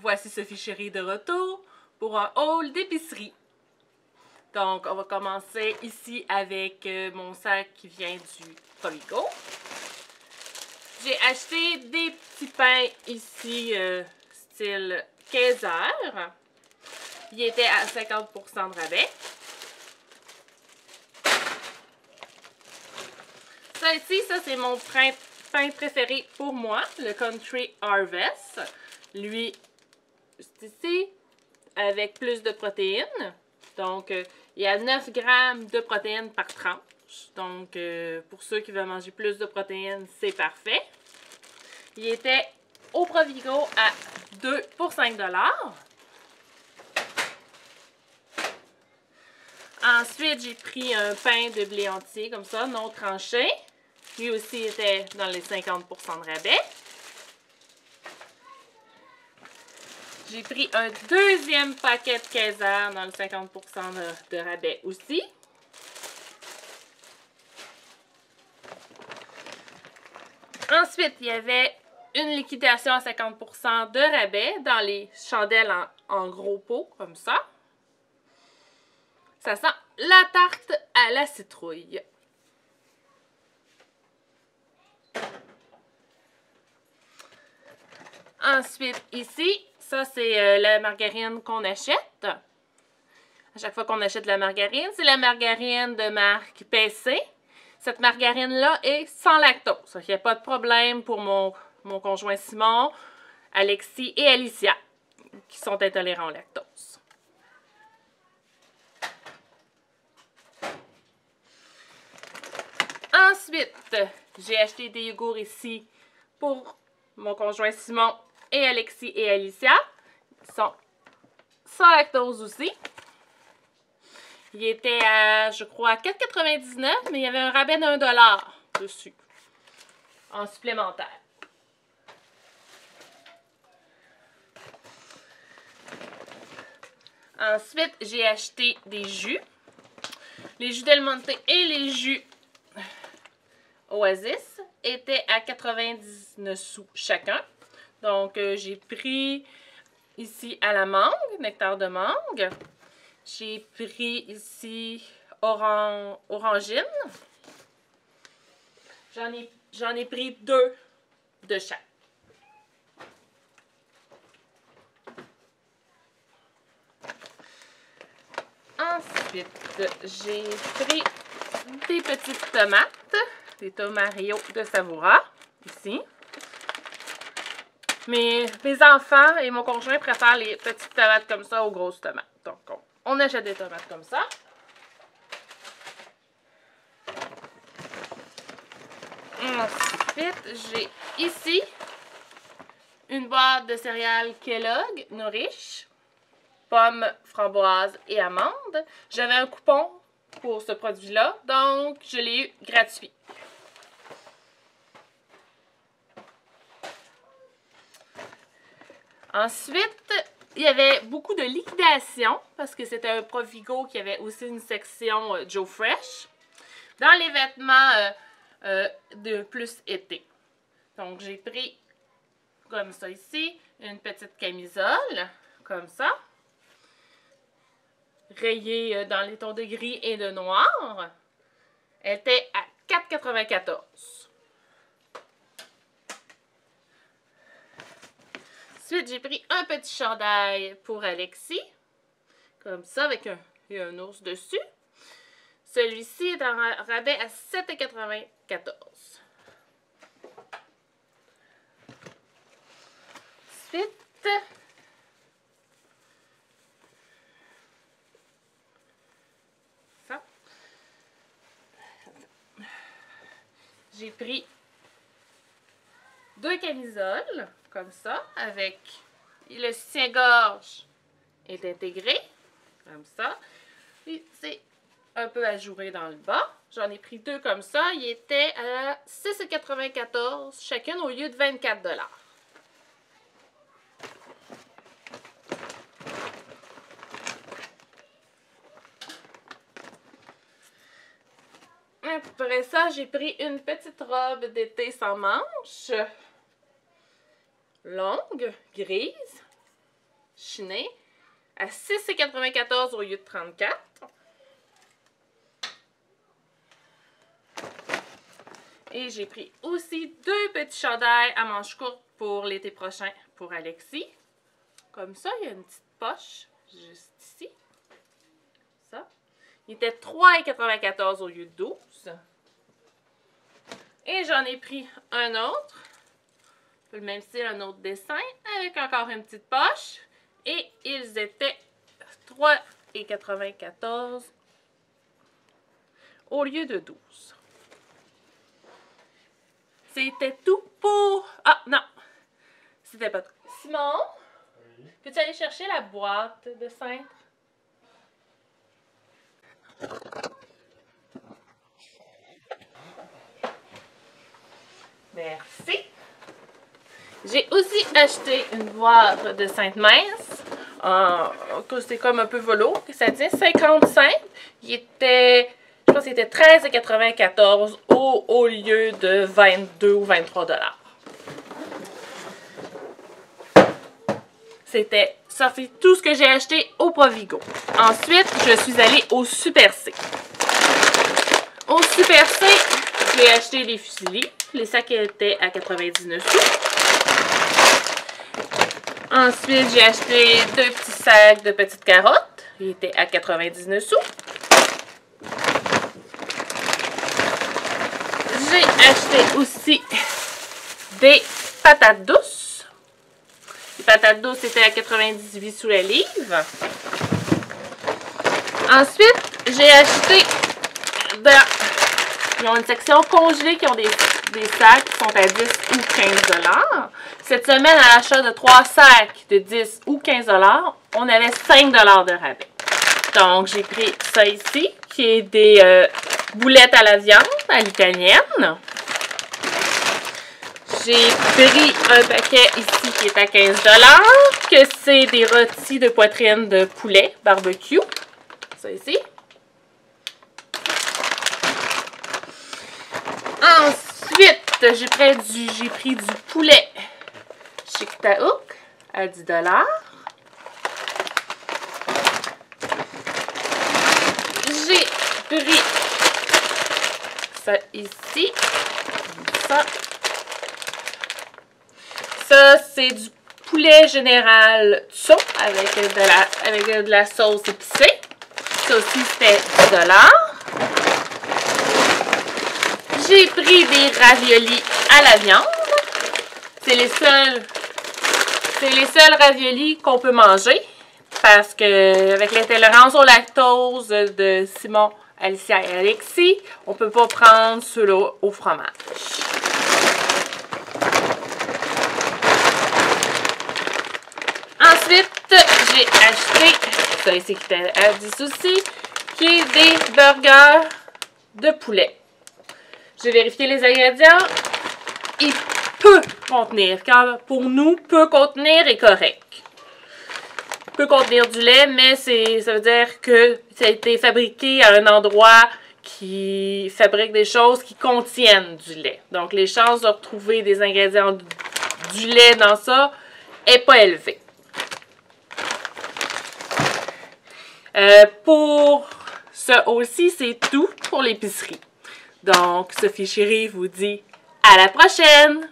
voici Sophie Chérie de retour pour un haul d'épicerie. Donc, on va commencer ici avec mon sac qui vient du Provigo. J'ai acheté des petits pains ici, style Kaiser. Il était à 50% de rabais. Ça ici, ça c'est mon pain préféré pour moi, le Country Harvest. Lui, c'est ici, avec plus de protéines. Donc, il y a 9 grammes de protéines par tranche. Donc, pour ceux qui veulent manger plus de protéines, c'est parfait. Il était au Provigo à 2 pour 5 $. Ensuite, j'ai pris un pain de blé entier, comme ça, non tranché. Lui aussi était dans les 50% de rabais. J'ai pris un deuxième paquet de Kaiser dans le 50% de rabais aussi. Ensuite, il y avait une liquidation à 50% de rabais dans les chandelles en gros pot, comme ça. Ça sent la tarte à la citrouille. Ensuite, ici, ça c'est la margarine qu'on achète. À chaque fois qu'on achète de la margarine, c'est la margarine de marque PC. Cette margarine-là est sans lactose. Il n'y a pas de problème pour mon conjoint Simon, Alexis et Alicia, qui sont intolérants au lactose. Ensuite, j'ai acheté des yogourts ici pour mon conjoint Simon et Alexis et Alicia. Ils sont sans lactose aussi. Il était à, je crois, 4,99 $, mais il y avait un rabais d'1 $ dessus, en supplémentaire. Ensuite, j'ai acheté des jus. Les jus Del Monte et les jus Oasis étaient à 99 sous chacun. Donc, j'ai pris ici à la mangue, nectar de mangue. J'ai pris ici orangine. J'en ai pris 2 de chaque. Ensuite, j'ai pris des petites tomates, des tomarillos de Savoura, ici. Mes enfants et mon conjoint préfèrent les petites tomates comme ça aux grosses tomates. Donc, on achète des tomates comme ça. Ensuite, j'ai ici une boîte de céréales Kellogg Nourish, pommes, framboises et amandes. J'avais un coupon pour ce produit-là, donc je l'ai eu gratuit. Ensuite, il y avait beaucoup de liquidation parce que c'était un Provigo qui avait aussi une section Joe Fresh dans les vêtements de plus été. Donc, j'ai pris comme ça ici, une petite camisole, comme ça, rayée dans les tons de gris et de noir. Elle était à 4,94 $. Ensuite, j'ai pris un petit chandail pour Alexis, comme ça, avec un ours dessus. Celui-ci est en rabais à 7,94 $. Ensuite, ça. J'ai pris 2 camisoles, comme ça, avec le soutien-gorge est intégré, comme ça. Et c'est un peu ajouré dans le bas. J'en ai pris 2 comme ça. Il était à 6,94 $ chacune au lieu de 24 $. Après ça, j'ai pris une petite robe d'été sans manches, longue, grise. chinée à 6,94 au lieu de 34. Et j'ai pris aussi 2 petits chandails à manches courtes pour l'été prochain pour Alexis. Comme ça, il y a une petite poche juste ici. Ça. Il était 3,94 au lieu de 12. Et j'en ai pris un autre. Le même style, un autre dessin, avec encore une petite poche. Et ils étaient 3,94 au lieu de 12. C'était tout pour... Ah, non! C'était pas tout. Simon, oui? Peux-tu aller chercher la boîte de cintre? Merci. J'ai aussi acheté une boîte de cintre mince. C'est comme un peu velours. Ça tient 55. Il était... Je pense que c'était 13,94 au lieu de 22 ou 23 $. C'était ça, c'est tout ce que j'ai acheté au Provigo. Ensuite, je suis allée au Super C. Au Super C, j'ai acheté des fusilis. Les sacs étaient à 99 sous. Ensuite, j'ai acheté 2 petits sacs de petites carottes. Ils étaient à 99 sous. J'ai acheté aussi des patates douces. Les patates douces étaient à 98 sous la livre. Ensuite, j'ai acheté ils ont une section congelée qui ont des sacs qui sont à 10 ou 15 $. Cette semaine, à l'achat de 3 sacs de 10 ou 15 $, on avait 5 $ de rabais. Donc, j'ai pris ça ici, qui est des boulettes à la viande à l'italienne. J'ai pris un paquet ici qui est à 15 $, que c'est des rôtis de poitrine de poulet barbecue. Ça ici. Ensuite, j'ai pris du poulet chez Ktaouk à 10 $. J'ai pris ça ici. Ça, c'est du poulet général Tso avec de la sauce épicée. Ça aussi, c'était 10 $. J'ai pris des raviolis à la viande. C'est les seuls raviolis qu'on peut manger. Parce que avec l'intolérance au lactose de Simon, Alicia et Alexis, on ne peut pas prendre ceux-là au fromage. Ensuite, j'ai acheté, ça ici qui était à 10 aussi, qui est des burgers de poulet. J'ai vérifié les ingrédients. Il peut contenir, car pour nous, peut contenir est correct. Il peut contenir du lait, mais ça veut dire que ça a été fabriqué à un endroit qui fabrique des choses qui contiennent du lait. Donc, les chances de retrouver des ingrédients du lait dans ça n'est pas élevée. Pour ça aussi, c'est tout pour l'épicerie. Donc, Sophie Chérie vous dit à la prochaine!